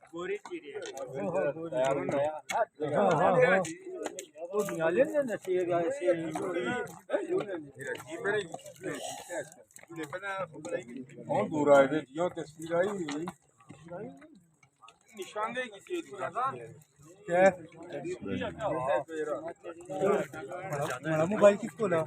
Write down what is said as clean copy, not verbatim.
गोरी चीरी और दूर आए थे जियो तस्वीर आई निशानदेही की थी क्या हमारा मोबाइल किसको ला